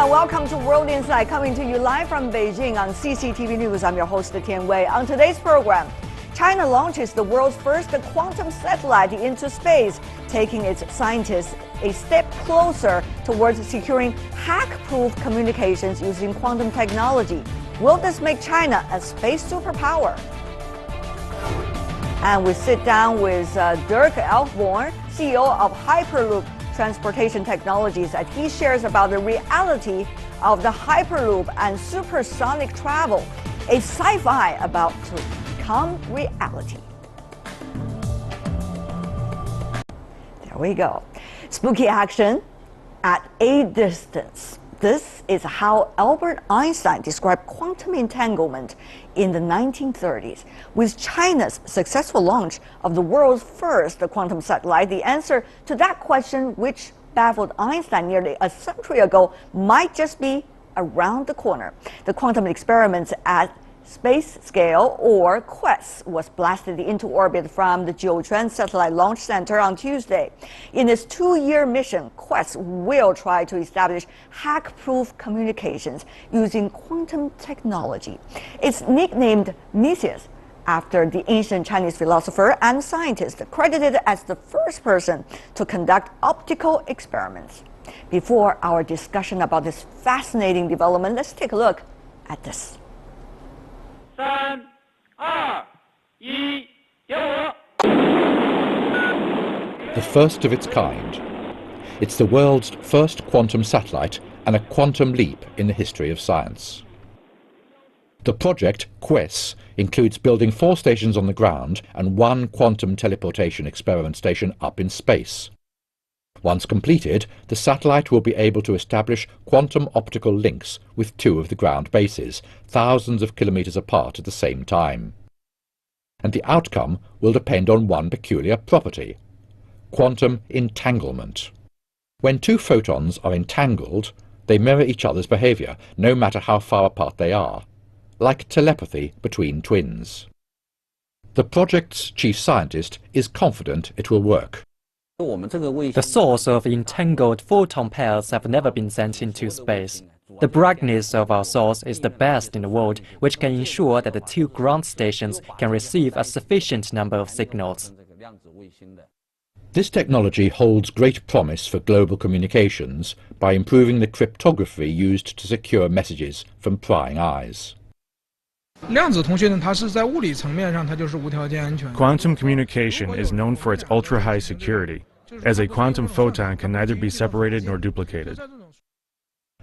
and welcome to World Insight, coming to you live from Beijing on CCTV News. I'm your host, Tian Wei. On today's program, China launches the world's first quantum satellite into space, taking its scientists a step closer towards securing hack-proof communications using quantum technology. Will this make China a space superpower? And we sit down with Dirk Elfborn, CEO of Hyperloop Transportation Technologies, as he shares about the reality of the Hyperloop and supersonic travel, a sci-fi about to become reality. There we go. Spooky action at a distance. This is how Albert Einstein described quantum entanglement in the 1930s. With China's successful launch of the world's first quantum satellite, the answer to that question, which baffled Einstein nearly a century ago, might just be around the corner. The quantum experiments at space scale, or QUESS, was blasted into orbit from the Jiuquan Satellite Launch Center on Tuesday. In its 2-year mission, QUESS will try to establish hack-proof communications using quantum technology. It's nicknamed Meteus after the ancient Chinese philosopher and scientist credited as the first person to conduct optical experiments. Before our discussion about this fascinating development, let's take a look at this. 3、2、1， 点火！ The first of its kind. It's the world's first quantum satellite and a quantum leap in the history of science. The project, QUESS, includes building 4 stations on the ground and 1 quantum teleportation experiment station up in space. Once completed, the satellite will be able to establish quantum optical links with 2 of the ground bases, thousands of kilometers apart at the same time. And the outcome will depend on one peculiar property: quantum entanglement. When 2 photons are entangled, they mirror each other's behavior, no matter how far apart they are, like telepathy between twins. The project's chief scientist is confident it will work. The source of entangled photon pairs have never been sent into space. The brightness of our source is the best in the world, which can ensure that the 2 ground stations can receive a sufficient number of signals. This technology holds great promise for global communications by improving the cryptography used to secure messages from prying eyes. Quantum communication is known for its ultra-high security, as a quantum photon can neither be separated nor duplicated.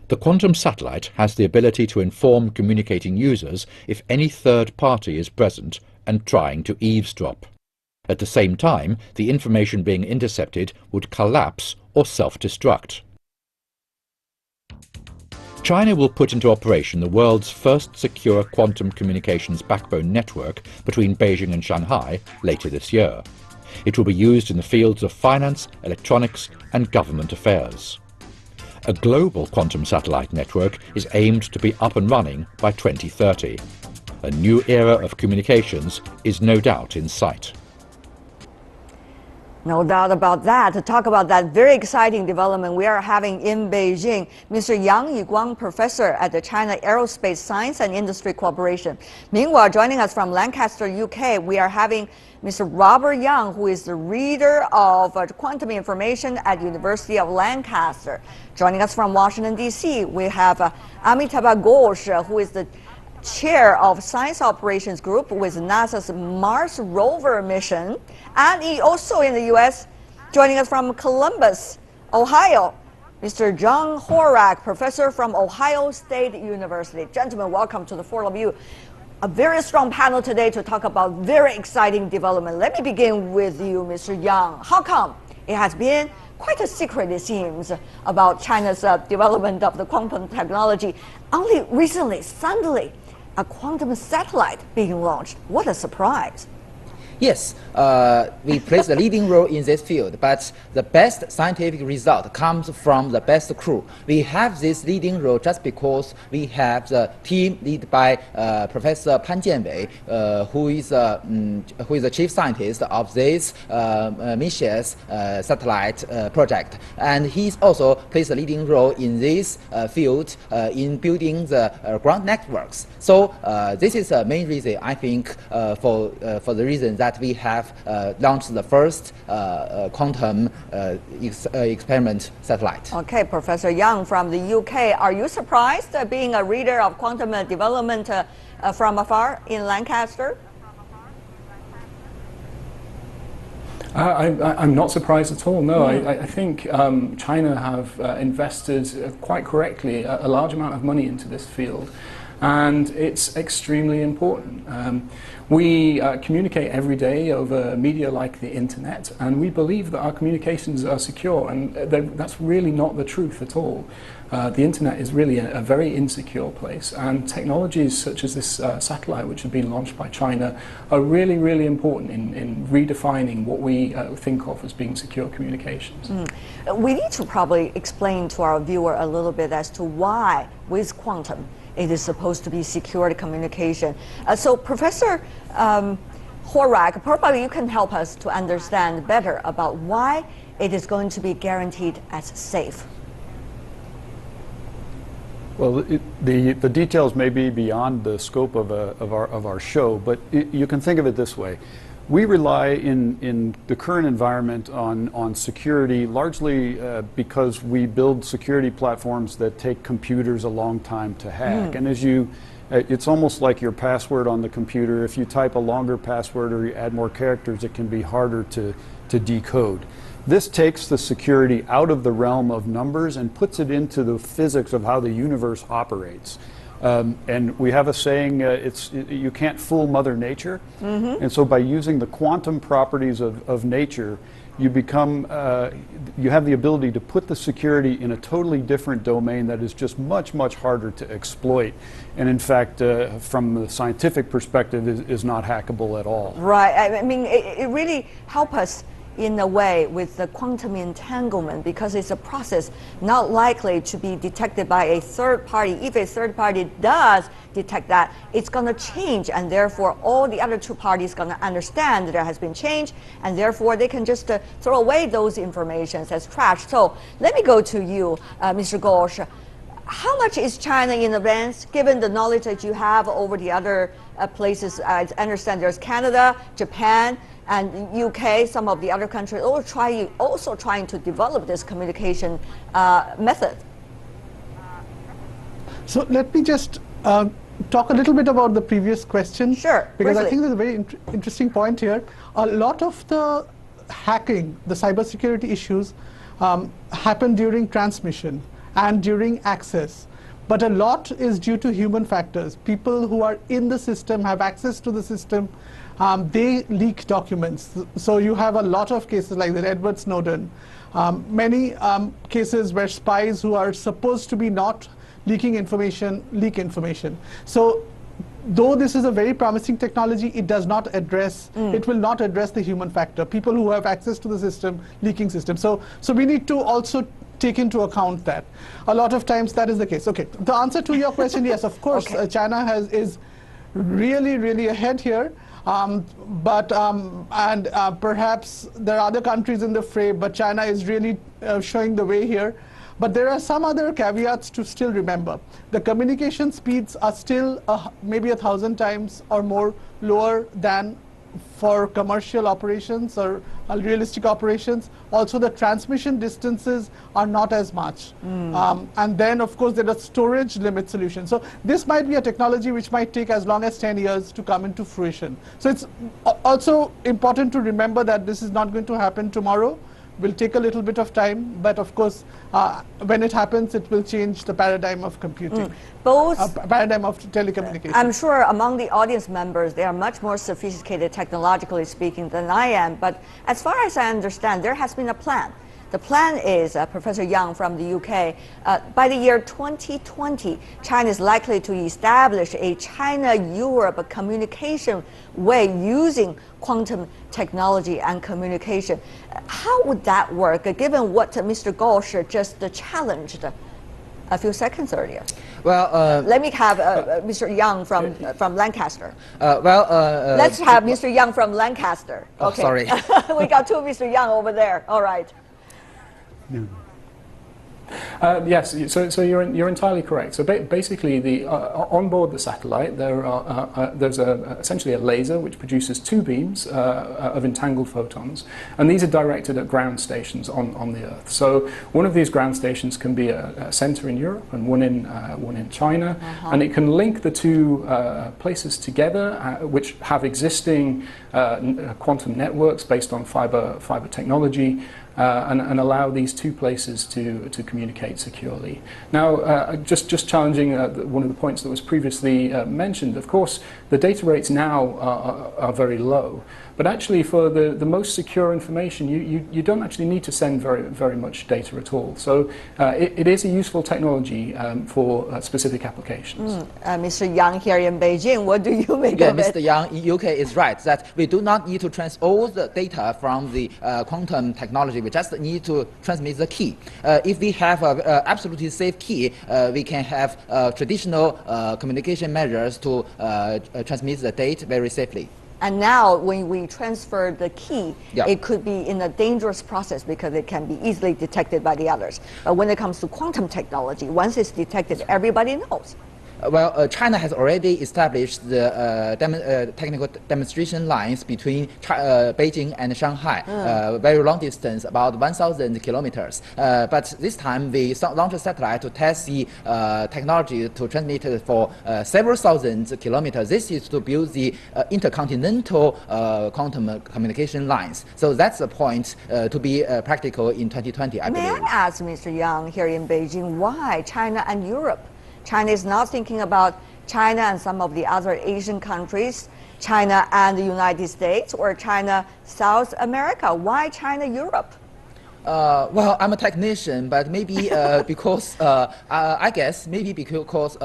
The quantum satellite has the ability to inform communicating users if any third party is present and trying to eavesdrop. At the same time, the information being intercepted would collapse or self-destruct. China will put into operation the world's first secure quantum communications backbone network between Beijing and Shanghai later this year. It will be used in the fields of finance, electronics, and government affairs. A global quantum satellite network is aimed to be up and running by 2030. A new era of communications is no doubt in sight. No doubt about that. To talk about that very exciting development we are having in Beijing, Mr. Yang Yiguang, professor at the China Aerospace Science and Industry Corporation. Meanwhile, joining us from Lancaster, UK, we are having Mr. Robert Young, who is the reader of quantum information at University of Lancaster. Joining us from Washington, D.C., we have Amitabh Ghosh, who is the chair of Science Operations Group with NASA's Mars rover mission, and he also in the U.S., joining us from Columbus, Ohio, Mr. John Horak, professor from Ohio State University. Gentlemen, welcome to the 4 of you. A very strong panel today to talk about very exciting development. Let me begin with you, Mr. Yang. How come it has been quite a secret, it seems, about China's development of the quantum technology? Only recently, suddenly, a quantum satellite being launched. What a surprise. Yes, we play the leading role in this field, but the best scientific result comes from the best crew. We have this leading role just because we have the team led by Professor Pan Jianwei, who is the chief scientist of this mission's satellite project, and he also plays a leading role in this field in building the ground networks. So this is the main reason, I think, for the reason that we have launched the first quantum experiment satellite. Okay, Professor Young from the UK, are you surprised being a reader of quantum development from afar in Lancaster? I'm not surprised at all, no. I think China have invested quite correctly a large amount of money into this field, and it's extremely important. We communicate every day over media like the internet, and we believe that our communications are secure, and that's really not the truth at all. The internet is really a very insecure place, and technologies such as this satellite, which have been launched by China, are really, really important in redefining what we think of as being secure communications. We need to probably explain to our viewer a little bit as to why, with quantum, it is supposed to be secured communication. So Professor Horak, probably you can help us to understand better about why it is going to be guaranteed as safe. Well, the details may be beyond the scope of our show, but you can think of it this way. We rely in the current environment on security largely because we build security platforms that take computers a long time to hack. And as it's almost like your password on the computer. If you type a longer password or you add more characters, it can be harder to decode. This takes the security out of the realm of numbers and puts it into the physics of how the universe operates. And we have a saying, you can't fool Mother Nature. And so by using the quantum properties of nature, you have the ability to put the security in a totally different domain that is just much, much harder to exploit. And in fact, from the scientific perspective, is not hackable at all. Right. I mean, it really helps us in a way with the quantum entanglement, because it's a process not likely to be detected by a third party. If a third party does detect that, it's going to change, and therefore all the other two parties going to understand that there has been change, and therefore they can just throw away those informations as trash. So let me go to you, Mr. Ghosh. How much is China in advance, given the knowledge that you have over the other places? I understand there's Canada, Japan, and UK, some of the other countries, also trying to develop this communication method. So let me just talk a little bit about the previous question. Sure. Because briefly. I think there's a very interesting point here. A lot of the hacking, the cybersecurity issues, happen during transmission and during access. But a lot is due to human factors. People who are in the system, have access to the system, they leak documents. So you have a lot of cases like that, Edward Snowden. Many cases where spies who are supposed to be not leaking information, leak information. So though this is a very promising technology, it does not address, it will not address the human factor. People who have access to the system, leaking system. So we need to also take into account that. A lot of times that is the case. Okay, the answer to your question, yes, of course, okay. China is really, really ahead here. Perhaps there are other countries in the fray, but China is really showing the way here. But there are some other caveats to still remember. The communication speeds are still maybe 1,000 times or more lower than for commercial operations or realistic operations. Also, the transmission distances are not as much. And then, of course, there are storage limit solutions. So this might be a technology which might take as long as 10 years to come into fruition. So it's also important to remember that this is not going to happen tomorrow. Will take a little bit of time, but of course, when it happens, it will change the paradigm of computing, paradigm of telecommunication. I'm sure among the audience members, they are much more sophisticated technologically speaking than I am, but as far as I understand, there has been a plan The plan is, Professor Yang from the UK, by the year 2020, China is likely to establish a China-Europe communication way using quantum technology and communication. How would that work, given what Mr. Gaush just challenged a few seconds earlier? Well, let me have Mr. Yang from Lancaster. Let's have Mr. Yang from Lancaster. Oh, okay. Sorry. We got two Mr. Yang over there. All right. Yes, so you're entirely correct. So basically, on board the satellite, there's essentially a laser which produces two beams of entangled photons, and these are directed at ground stations on the Earth. So one of these ground stations can be a center in Europe and one in China, and it can link the two places together, which have existing quantum networks based on fiber technology. And allow these two places to communicate securely. Now, just challenging one of the points that was previously mentioned, of course, the data rates now are very low. But actually, for the most secure information, you don't actually need to send very much data at all. So it is a useful technology for specific applications. Mr. Yang here in Beijing, what do you make of it? Mr. Yang in UK is right that we do not need to transfer all the data from the quantum technology. We just need to transmit the key. If we have an absolutely safe key, we can have traditional communication measures to transmit the data very safely. And now, when we transfer the key, Yeah. it could be in a dangerous process because it can be easily detected by the others. But when it comes to quantum technology, once it's detected, everybody knows. Well, China has already established the technical demonstration lines between Beijing and Shanghai, very long distance, about 1,000 kilometers. But this time we launched a satellite to test the technology to transmit it for several thousand kilometers. This is to build the intercontinental quantum communication lines. So that's the point to be practical in 2020, I believe. May I ask Mr. Yang here in Beijing, why China and Europe? China is not thinking about China and some of the other Asian countries, China and the United States, or China, South America. Why China, Europe? Well, I'm a technician, but maybe because I guess maybe because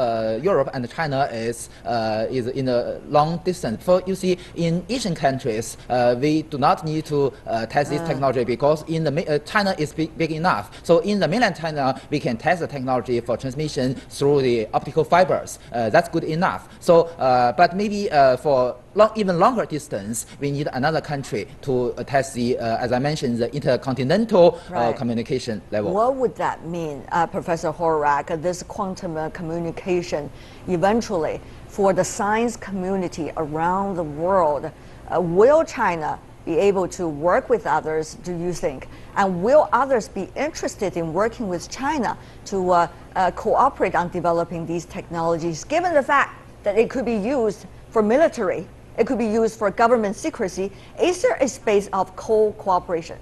Europe and China is in a long distance. For you see, in Asian countries, we do not need to test this technology because in the China is big enough. So in the mainland China, we can test the technology for transmission through the optical fibers. That's good enough. So, but maybe for even longer distance, we need another country to test the, as I mentioned, the intercontinental communication level. What would that mean, Professor Horak, this quantum communication eventually for the science community around the world? Will China be able to work with others, do you think? And will others be interested in working with China to cooperate on developing these technologies, given the fact that it could be used for military, it could be used for government secrecy? Is there a space of cooperation?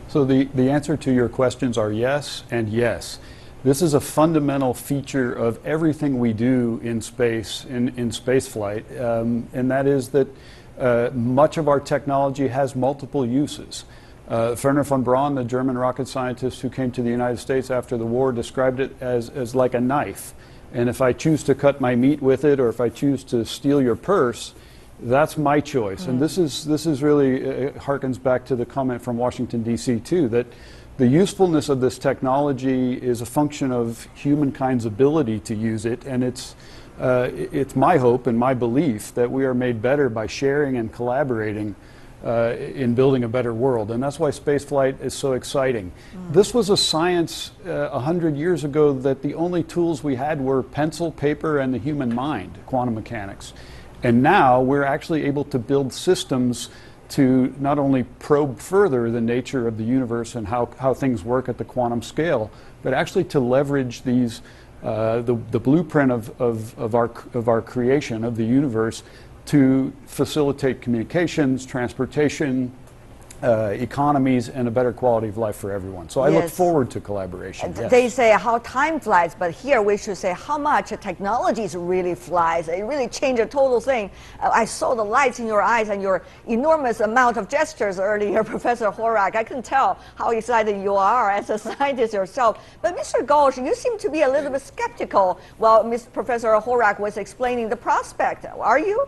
So the answer to your questions are yes and yes. This is a fundamental feature of everything we do in space, in space flight, and that is that much of our technology has multiple uses. Werner von Braun, the German rocket scientist who came to the United States after the war, described it as like a knife. And if I choose to cut my meat with it, or if I choose to steal your purse, that's my choice. And this is really harkens back to the comment from Washington, D.C. too, that the usefulness of this technology is a function of humankind's ability to use it, and it's my hope and my belief that we are made better by sharing and collaborating in building a better world. And that's why spaceflight is so exciting. This was a science 100 years ago that the only tools we had were pencil, paper, and the human mind, quantum mechanics. And now we're actually able to build systems to not only probe further the nature of the universe and how things work at the quantum scale, but actually to leverage these, the blueprint of our creation of the universe to facilitate communications, transportation, economies and a better quality of life for everyone. So I look Yes. forward to collaboration. Yes. They say how time flies, but here we should say how much technologies really flies. It really changed a total thing. I saw the lights in your eyes and your enormous amount of gestures earlier, Professor Horak. I can tell how excited you are as a scientist yourself. But Mr. Ghosh, you seem to be a little bit skeptical while Professor Horak was explaining the prospect. Are you?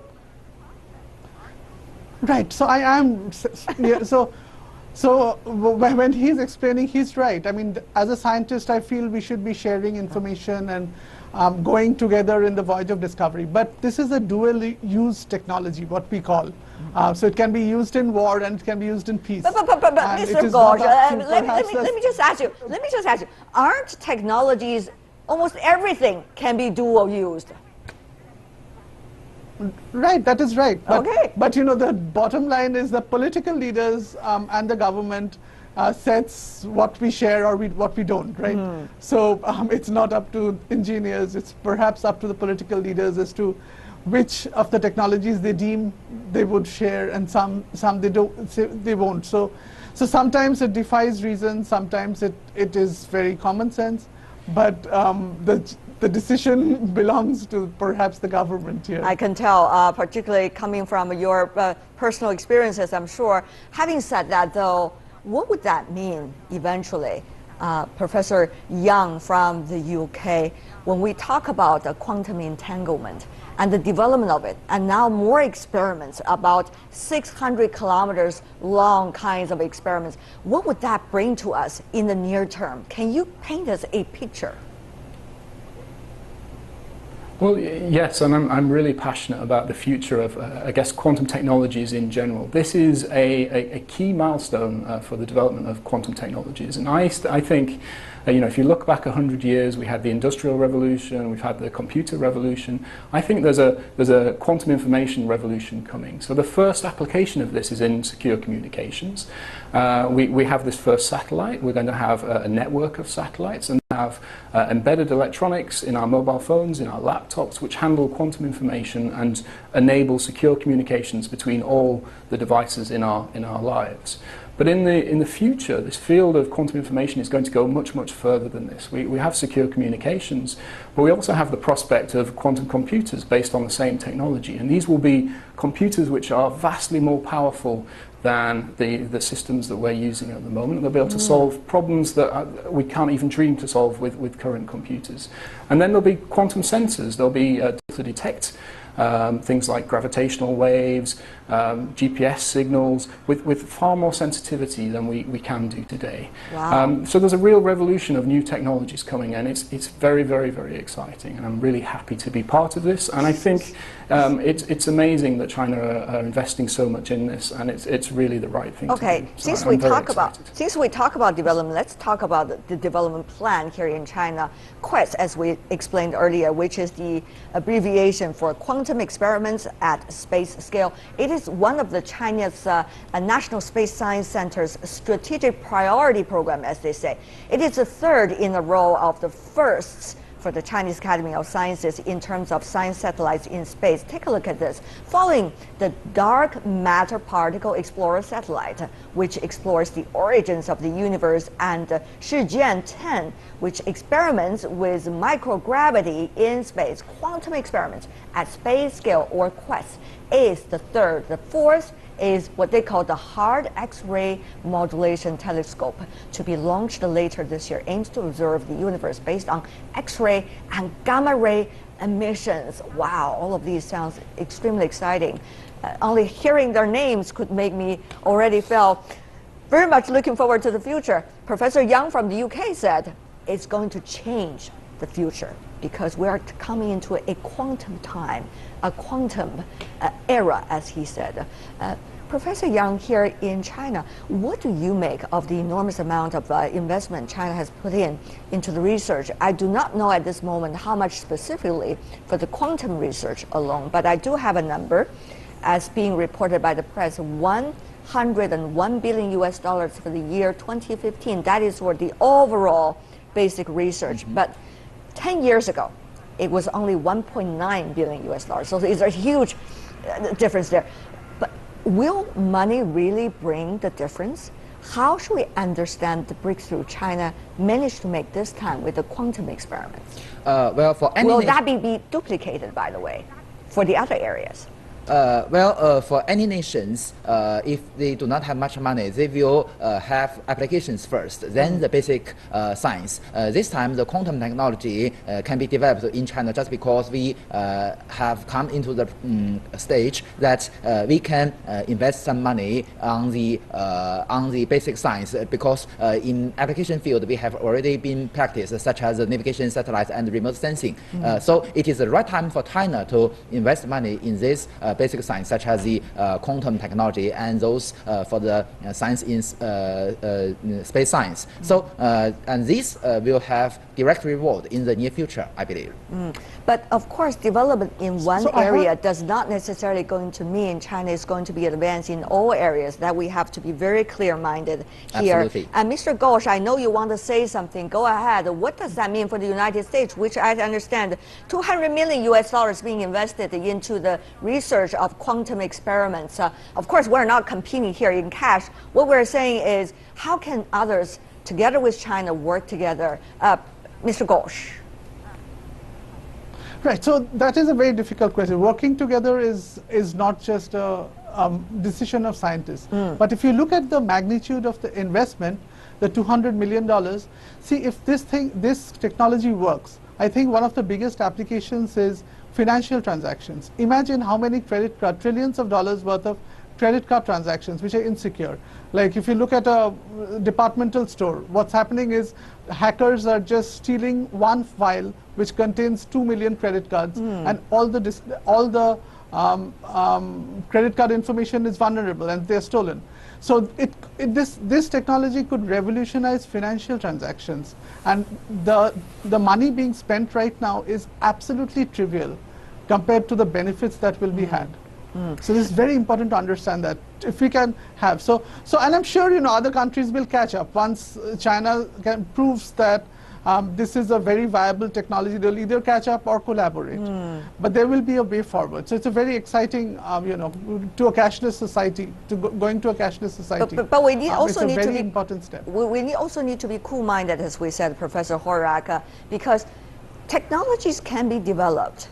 Right. So I am. Yeah, so when he's explaining, he's right. I mean, as a scientist, I feel we should be sharing information and going together in the voyage of discovery. But this is a dual-use technology, what we call. So it can be used in war and it can be used in peace. But Mr. Ghosh, let me just ask you. Aren't technologies, almost everything can be dual used? Right, that is right. But, Okay. But you know, the bottom line is the political leaders and the government sets what we share or what we don't, right? So it's not up to engineers, it's perhaps up to the political leaders as to which of the technologies they deem they would share and some they won't. So sometimes it defies reason, sometimes it is very common sense, but the decision belongs to perhaps the government here. I can tell, particularly coming from your personal experiences, I'm sure. Having said that, though, what would that mean eventually? Professor Young from the UK, when we talk about the quantum entanglement and the development of it, and now more experiments, about 600 kilometers long kinds of experiments, what would that bring to us in the near term? Can you paint us a picture? Well, yes, and I'm really passionate about the future of, I guess, quantum technologies in general. This is a key milestone for the development of quantum technologies. And I think, you know, if you look back 100 years, we had the Industrial Revolution, we've had the computer revolution. I think there's a quantum information revolution coming. So the first application of this is in secure communications. We have this first satellite. We're going to have a network of satellites and have embedded electronics in our mobile phones, in our laptops, which handle quantum information and enable secure communications between all the devices in our lives. But in the future, this field of quantum information is going to go much, much further than this. We have secure communications, but we also have the prospect of quantum computers based on the same technology. And these will be computers which are vastly more powerful than the systems that we're using at the moment. They'll be able to solve problems that we can't even dream to solve with current computers. And then there'll be quantum sensors. There'll be to detect things like gravitational waves, GPS signals, with far more sensitivity than we can do today. Wow. So there's a real revolution of new technologies coming, and it's very, very, very exciting. And I'm really happy to be part of this. And I think it's amazing that China are investing so much in this, and it's really the right thing to do. So since I'm we very talk excited. about development, let's talk about the development plan here in China. QUEST, as we explained earlier, which is the abbreviation for Quantum Experiments at Space Scale. It is one of the China's National Space Science Center's strategic priority program, as they say. It is the third in a row of the firsts for the Chinese Academy of Sciences in terms of science satellites in space. Take a look at this. Following the Dark Matter Particle Explorer satellite, which explores the origins of the universe, and Shijian 10, which experiments with microgravity in space. Quantum experiments at space scale, or QUEST, is the third. The fourth is what they call the Hard X-ray Modulation Telescope, to be launched later this year, aims to observe the universe based on X-ray and gamma ray emissions. Wow, all of these sounds extremely exciting. Only hearing their names could make me already feel very much looking forward to the future. Professor Young from the UK said it's going to change the future, because we are coming into a quantum time, a quantum era, as he said. Professor Yang, here in China, what do you make of the enormous amount of investment China has put into the research? I do not know at this moment how much specifically for the quantum research alone, but I do have a number as being reported by the press, $101 billion US for the year 2015. That is for the overall basic research. But 10 years ago, it was only $1.9 billion US. So there's a huge difference there. But will money really bring the difference? How should we understand the breakthrough China managed to make this time with the quantum experiments? Well, for any will that be duplicated, by the way, for the other areas? For any nations, if they do not have much money, they will have applications first, then the basic science. This time, the quantum technology can be developed in China just because we have come into the stage that we can invest some money on the basic science, because in application field we have already been practiced, such as navigation, satellite, and remote sensing. So it is the right time for China to invest money in this basic science, such as the quantum technology and those for the science in space science. So, and this will have direct reward in the near future, I believe. But of course, development in one area does not necessarily going to mean China is going to be advanced in all areas. That we have to be very clear-minded here. Absolutely. And Mr. Ghosh, I know you want to say something. Go ahead. What does that mean for the United States, which I understand $200 million US being invested into the research of quantum experiments? Of course, we're not competing here in cash. What we're saying is, how can others, together with China, work together? Mr. Ghosh. Right, so that is a very difficult question. Working together is not just a decision of scientists. But if you look at the magnitude of the investment, the $200 million, see if this technology works. I think one of the biggest applications is financial transactions. Imagine how many trillions of dollars worth of credit card transactions which are insecure. Like if you look at a departmental store, what's happening is hackers are just stealing one file which contains 2 million credit cards, and all the credit card information is vulnerable and they're stolen. So this technology could revolutionize financial transactions, and the money being spent right now is absolutely trivial compared to the benefits that will be had. So this is very important to understand that if we can have and I'm sure other countries will catch up once China proves that this is a very viable technology. They'll either catch up or collaborate, but there will be a way forward. So it's a very exciting, to a cashless society, going to a cashless society. But we need also it's a need very to be important step. We also need to be cool-minded, as we said, Professor Horak, because technologies can be developed,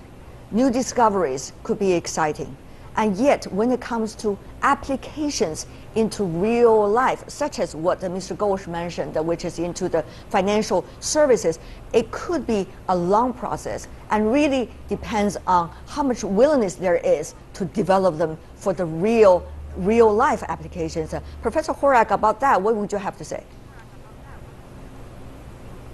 new discoveries could be exciting. And yet, when it comes to applications into real life, such as what Mr. Ghosh mentioned, which is into the financial services, it could be a long process and really depends on how much willingness there is to develop them for the real life applications. Professor Horak, about that, what would you have to say?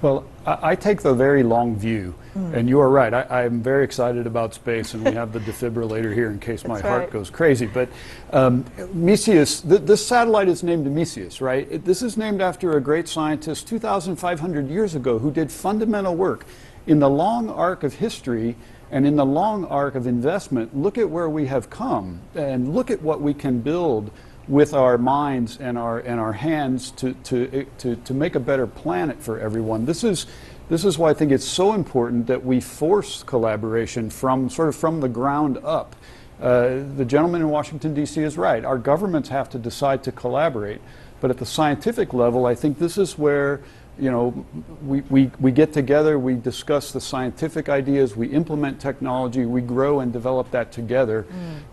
Well, I take the very long view, and you are right. I'm very excited about space, and we have the defibrillator here in case my heart goes crazy. But Mesius, this satellite is named Mesius, right? This is named after a great scientist 2,500 years ago who did fundamental work. In the long arc of history and in the long arc of investment, look at where we have come, and look at what we can build with our minds and our hands to make a better planet for everyone. This is why I think it's so important that we force collaboration from the ground up. The gentleman in Washington, D.C. is right. Our governments have to decide to collaborate. But at the scientific level, I think this is where we get together, we discuss the scientific ideas, we implement technology, we grow and develop that together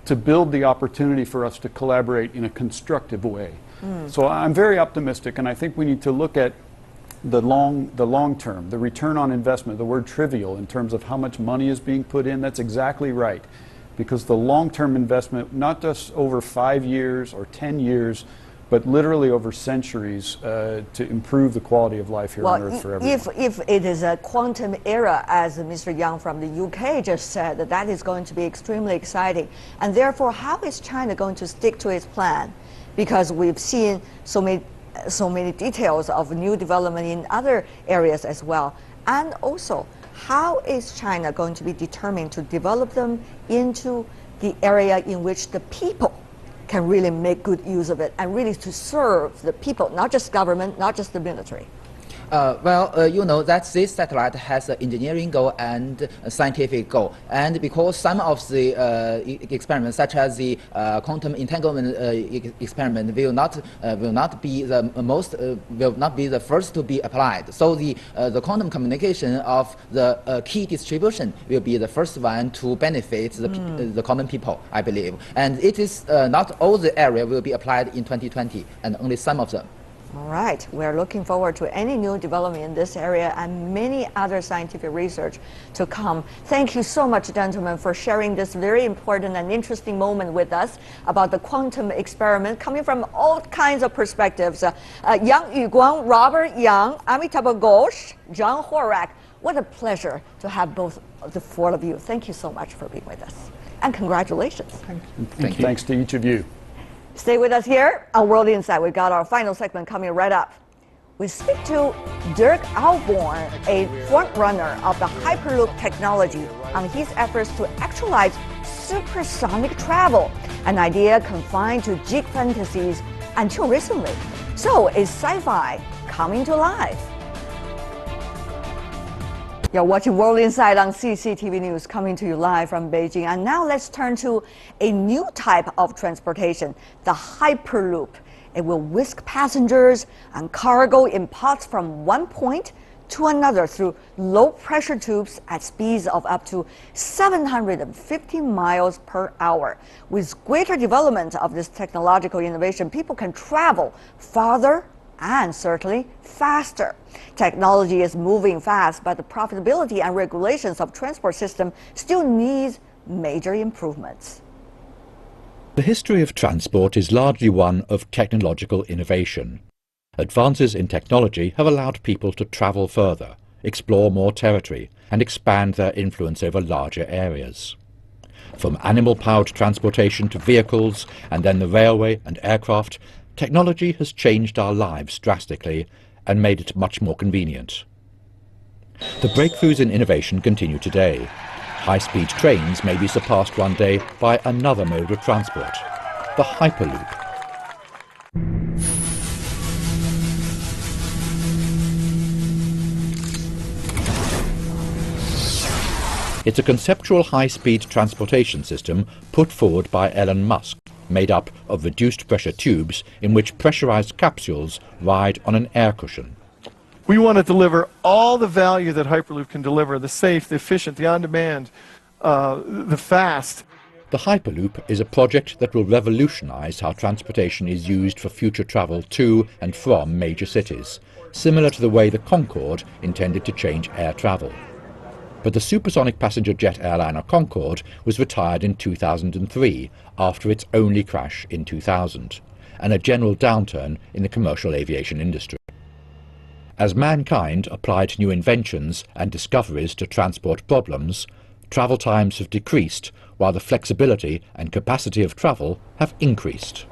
to build the opportunity for us to collaborate in a constructive way. So I'm very optimistic, and I think we need to look at the long term, the return on investment, the word trivial in terms of how much money is being put in. That's exactly right, because the long-term investment, not just over 5 years or 10 years, but literally over centuries to improve the quality of life here on Earth for everyone. If it is a quantum era, as Mr. Yang from the UK just said, that is going to be extremely exciting. And therefore, how is China going to stick to its plan? Because we've seen so many details of new development in other areas as well. And also, how is China going to be determined to develop them into the area in which the people can really make good use of it and really to serve the people, not just government, not just the military? You know that this satellite has an engineering goal and a scientific goal, and because some of the experiments, such as the quantum entanglement experiment, will not be the first to be applied. So the quantum communication of the key distribution will be the first one to benefit the common people, I believe. And it is not all the area will be applied in 2020, and only some of them. All right, we're looking forward to any new development in this area and many other scientific research to come. Thank you so much, gentlemen, for sharing this very important and interesting moment with us about the quantum experiment coming from all kinds of perspectives. Yang Yuguang, Robert Yang, Amitabh Ghosh, John Horak. What a pleasure to have both the four of you. Thank you so much for being with us. And congratulations. Thank you. Thanks to each of you. Stay with us here on World Insight. We've got our final segment coming right up. We speak to Dirk Alborn, a frontrunner of the Hyperloop technology, on his efforts to actualize supersonic travel, an idea confined to geek fantasies until recently. So is sci-fi coming to life? You're watching World Insight on CCTV News, coming to you live from Beijing. And now let's turn to a new type of transportation, the Hyperloop. It will whisk passengers and cargo in pods from one point to another through low-pressure tubes at speeds of up to 750 miles per hour. With greater development of this technological innovation, people can travel farther and certainly faster. Technology is moving fast, but the profitability and regulations of transport system still needs major improvements. The history of transport is largely one of technological innovation. Advances in technology have allowed people to travel further, explore more territory, and expand their influence over larger areas. From animal-powered transportation to vehicles, and then the railway and aircraft, technology has changed our lives drastically and made it much more convenient. The breakthroughs in innovation continue today. High-speed trains may be surpassed one day by another mode of transport, the Hyperloop. It's a conceptual high-speed transportation system put forward by Elon Musk, made up of reduced pressure tubes in which pressurized capsules ride on an air cushion. We want to deliver all the value that Hyperloop can deliver, the safe, the efficient, the on-demand, the fast. The Hyperloop is a project that will revolutionize how transportation is used for future travel to and from major cities, similar to the way the Concorde intended to change air travel. But the supersonic passenger jet airliner Concorde was retired in 2003 after its only crash in 2000, and a general downturn in the commercial aviation industry. As mankind applied new inventions and discoveries to transport problems, travel times have decreased while the flexibility and capacity of travel have increased.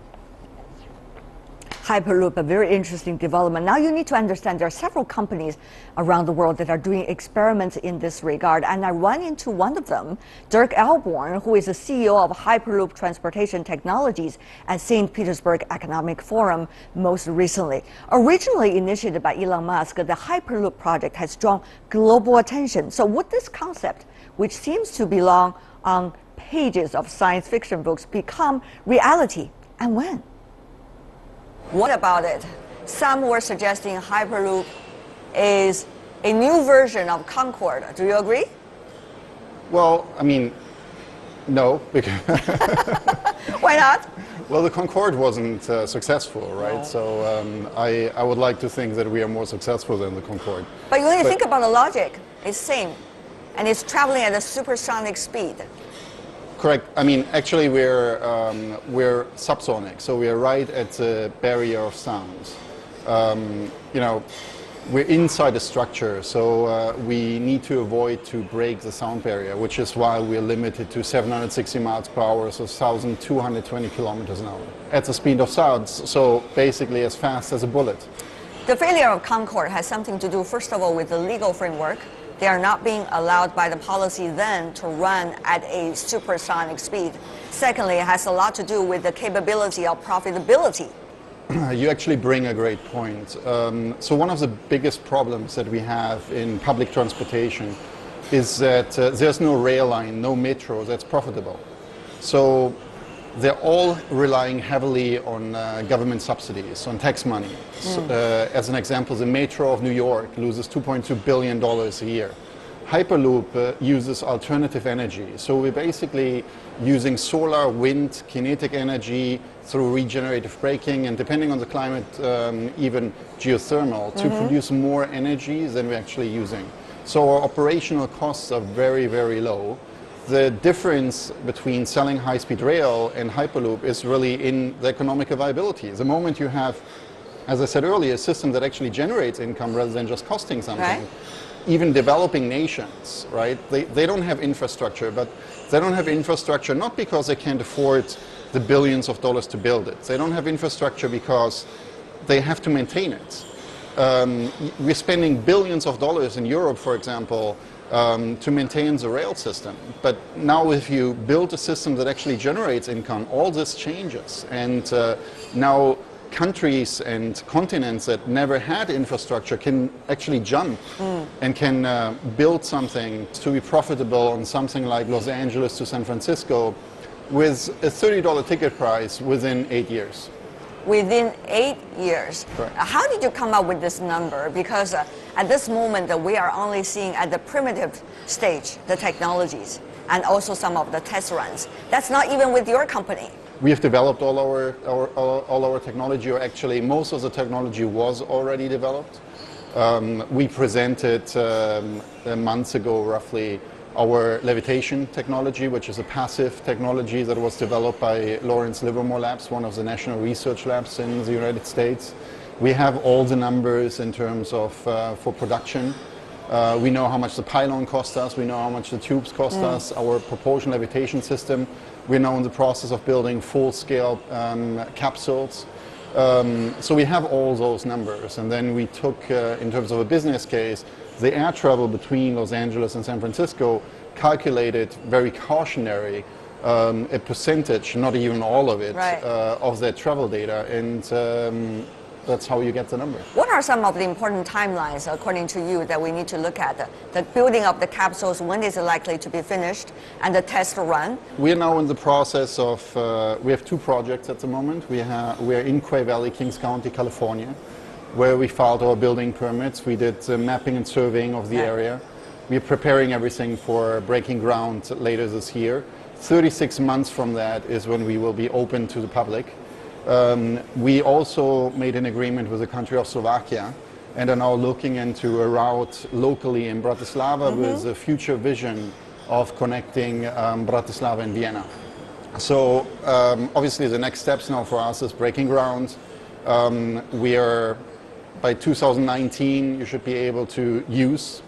Hyperloop, a very interesting development. Now you need to understand there are several companies around the world that are doing experiments in this regard, and I run into one of them, Dirk Alborn, who is the CEO of Hyperloop Transportation Technologies at St. Petersburg Economic Forum most recently. Originally initiated by Elon Musk, the Hyperloop project has drawn global attention. So would this concept, which seems to belong on pages of science fiction books, become reality, and when? What about it? Some were suggesting Hyperloop is a new version of Concorde. Do you agree? Well, I mean, no. Because why not? Well, the Concorde wasn't successful, right? No. So I would like to think that we are more successful than the Concorde. But when you think about the logic, it's same. And it's traveling at a supersonic speed. Correct. I mean, actually, we're subsonic, so we're right at the barrier of sound. You know, we're inside the structure, so we need to avoid to break the sound barrier, which is why we're limited to 760 miles per hour, so 1,220 kilometers an hour at the speed of sound. So basically, as fast as a bullet. The failure of Concorde has something to do, first of all, with the legal framework. They are not being allowed by the policy then to run at a supersonic speed. Secondly, it has a lot to do with the capability of profitability you actually bring a great point. So one of the biggest problems that we have in public transportation is that there's no rail line, no metro that's profitable. So they're all relying heavily on government subsidies, on tax money. So, as an example, the metro of New York loses $2.2 billion a year. Hyperloop uses alternative energy. So we're basically using solar, wind, kinetic energy through regenerative braking, and depending on the climate, even geothermal, to produce more energy than we're actually using. So our operational costs are very, very low. The difference between selling high-speed rail and Hyperloop is really in the economic viability. The moment you have, as I said earlier, a system that actually generates income rather than just costing something, right. Even developing nations, right? They don't have infrastructure, but they don't have infrastructure not because they can't afford the billions of dollars to build it. They don't have infrastructure because they have to maintain it. We're spending billions of dollars in Europe, for example, to maintain the rail system. But now if you build a system that actually generates income, all this changes. And now countries and continents that never had infrastructure can actually jump and can build something to be profitable on something like Los Angeles to San Francisco with a $30 ticket price within 8 years. Within 8 years. Correct. How did you come up with this number? Because at this moment we are only seeing at the primitive stage the technologies and also some of the test runs. That's not even with your company. We have developed all our technology, or actually most of the technology was already developed. We presented months ago roughly our levitation technology, which is a passive technology that was developed by Lawrence Livermore Labs, one of the national research labs in the United States. We have all the numbers in terms of for production. We know how much the pylon cost us, we know how much the tubes cost us, our propulsion levitation system. We're now in the process of building full-scale capsules. So we have all those numbers, and then we took, in terms of a business case, the air travel between Los Angeles and San Francisco, calculated very cautionary a percentage, not even all of it, right. Of that travel data, and that's how you get the number. What are some of the important timelines, according to you, that we need to look at? The building of the capsules, when is it likely to be finished, and the test run? We are now in the process of, we have two projects at the moment. We are in Quay Valley, Kings County, California, where we filed our building permits. We did mapping and surveying of the area. We are preparing everything for breaking ground later this year. 36 months from that is when we will be open to the public. We also made an agreement with the country of Slovakia and are now looking into a route locally in Bratislava with a future vision of connecting Bratislava and Vienna. So obviously the next steps now for us is breaking ground. We are, by 2019, you should be able to use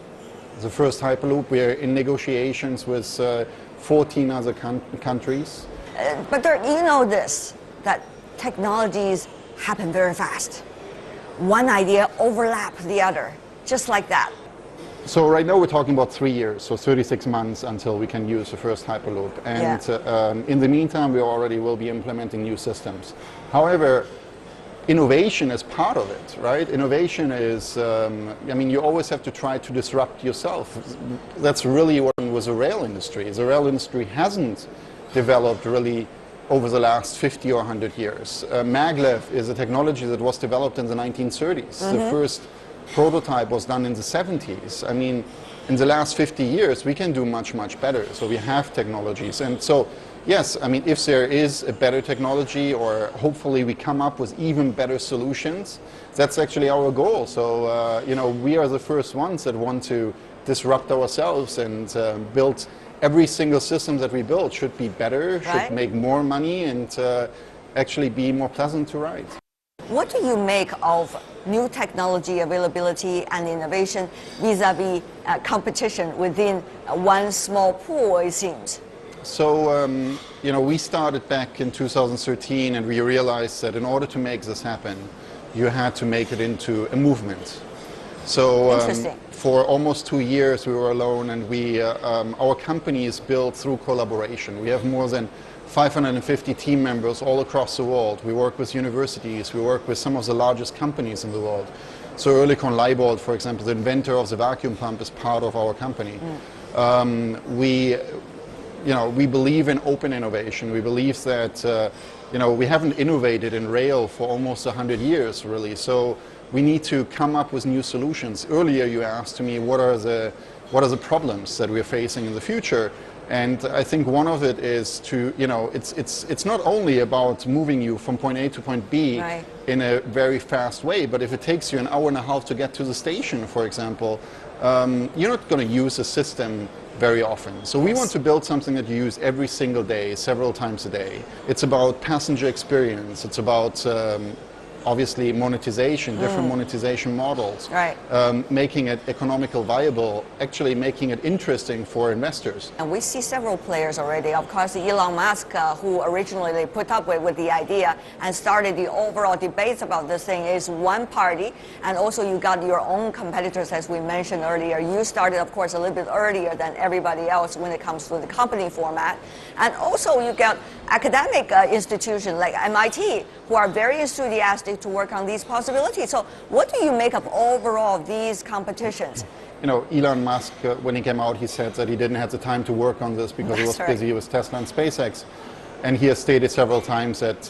the first Hyperloop. We are in negotiations with 14 other countries. But there, you know this, that technologies happen very fast. One idea overlaps the other, just like that. So right now we're talking about 3 years, so 36 months until we can use the first Hyperloop. And in the meantime, we already will be implementing new systems. However, innovation is part of it, right? Innovation is, I mean, you always have to try to disrupt yourself. That's really what was the rail industry. The rail industry hasn't developed really over the last 50 or 100 years. Maglev is a technology that was developed in the 1930s. The first prototype was done in the 70s. I mean, in the last 50 years, we can do much, much better. So we have technologies. And so, yes, I mean, if there is a better technology, or hopefully we come up with even better solutions, that's actually our goal. So, you know, we are the first ones that want to disrupt ourselves and build. Every single system that we build should be better, should make more money, and actually be more pleasant to ride. What do you make of new technology availability and innovation vis-a-vis competition within one small pool, it seems? So, you know, we started back in 2013, and we realized that in order to make this happen, you had to make it into a movement. So Interesting. for almost 2 years we were alone, and our company is built through collaboration. We have more than 550 team members all across the world. We work with universities, we work with some of the largest companies in the world. So Oerlikon Leibold, for example, the inventor of the vacuum pump, is part of our company. We believe in open innovation. We believe that we haven't innovated in rail for almost 100 years, really. So we need to come up with new solutions. Earlier you asked me what are the problems that we're facing in the future. And I think one of it is to, it's not only about moving you from point A to point B in a very fast way, but if it takes you an hour and a half to get to the station, for example, you're not going to use a system very often. So we want to build something that you use every single day, several times a day. It's about passenger experience. It's about obviously monetization, different monetization models, making it economical viable, actually making it interesting for investors. And we see several players already. Of course, Elon Musk, who originally they put up with the idea and started the overall debates about this thing, is one party. And also you got your own competitors, as we mentioned earlier. You started, of course, a little bit earlier than everybody else when it comes to the company format. And also you got academic institutions like MIT, who are very enthusiastic to work on these possibilities. So what do you make of overall these competitions? Elon Musk, when he came out, he said that he didn't have the time to work on this because he was busy with Tesla and SpaceX. And he has stated several times that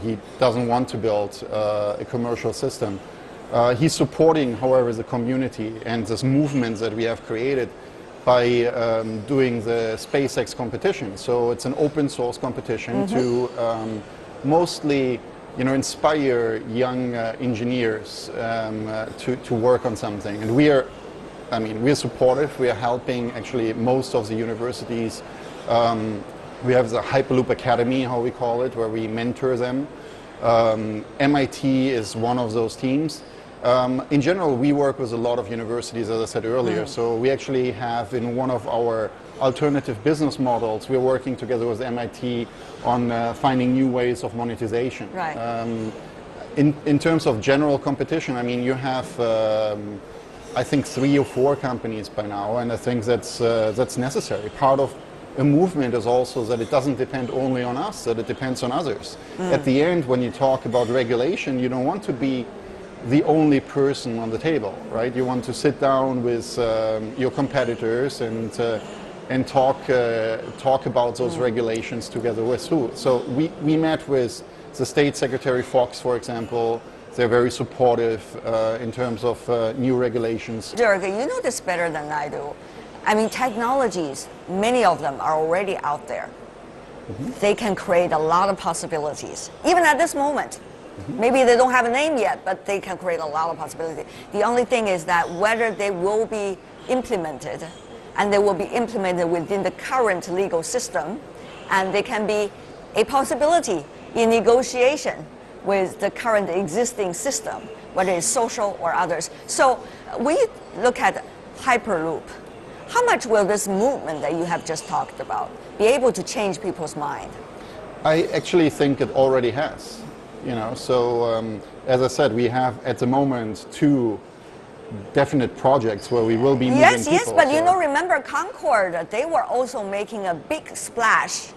he doesn't want to build a commercial system. He's supporting, however, the community and this movement that we have created by doing the SpaceX competition. So it's an open source competition to mostly inspire young engineers to work on something. And we're supportive. We are helping actually most of the universities. We have the Hyperloop Academy, how we call it, where we mentor them. MIT is one of those teams. In general, we work with a lot of universities, as I said earlier. So we actually have in one of our alternative business models, we're working together with MIT on finding new ways of monetization. In terms of general competition, you have, I think, 3 or 4 companies by now, and I think that's necessary. Part of a movement is also that it doesn't depend only on us, that it depends on others. At the end, when you talk about regulation, you don't want to be the only person on the table, right? You want to sit down with your competitors and talk about those regulations together with who. So we met with the State Secretary Fox, for example. They're very supportive in terms of new regulations. Dirk, you know this better than I do. Technologies, many of them are already out there. They can create a lot of possibilities, even at this moment. Maybe they don't have a name yet, but they can create a lot of possibilities. The only thing is that whether they will be implemented, and they will be implemented within the current legal system, and they can be a possibility in negotiation with the current existing system, whether it's social or others. So we look at Hyperloop. How much will this movement that you have just talked about be able to change people's mind? I actually think it already has. As I said, we have at the moment 2 definite projects where we will be moving people. Yes, but remember Concord, they were also making a big splash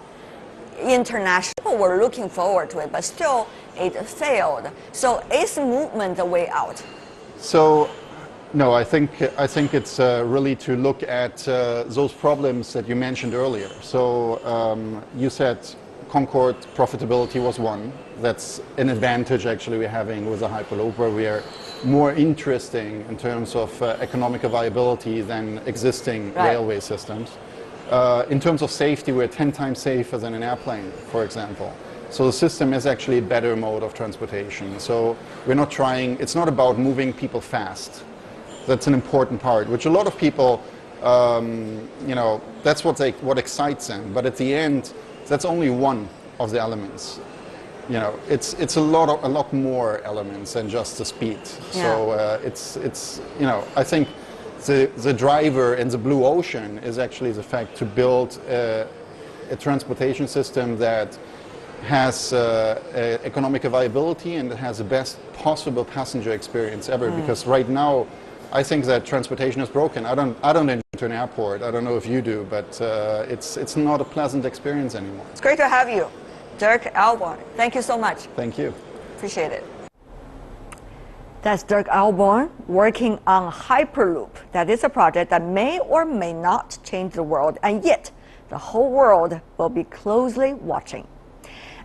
internationally. People were looking forward to it, but still it failed. So is movement the way out? So, no, I think it's really to look at those problems that you mentioned earlier. So you said Concord profitability was one. That's an advantage actually we're having with the Hyperloop, where we are more interesting in terms of economic viability than existing railway systems. In terms of safety, we're 10 times safer than an airplane, for example. So the system is actually a better mode of transportation. So we're not trying, it's not about moving people fast. That's an important part, which a lot of people, that's what excites them. But at the end, that's only one of the elements. It's a lot more elements than just the speed. So I think the driver in the blue ocean is actually the fact to build a transportation system that has economic viability and has the best possible passenger experience ever. Because right now I think that transportation is broken. I don't enter an airport. I don't know if you do, but it's not a pleasant experience anymore. It's great to have you, Dirk Alborn. Thank you so much. Thank you. Appreciate it. That's Dirk Alborn working on Hyperloop. That is a project that may or may not change the world, and yet the whole world will be closely watching.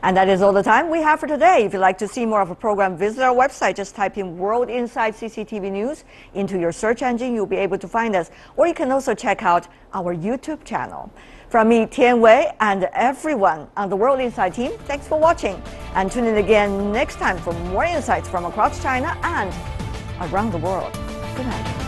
And that is all the time we have for today. If you'd like to see more of a program, visit our website. Just type in World Insight CCTV News into your search engine. You'll be able to find us. Or you can also check out our YouTube channel. From me, Tian Wei, and everyone on the World Insight team, thanks for watching. And tune in again next time for more insights from across China and around the world. Good night.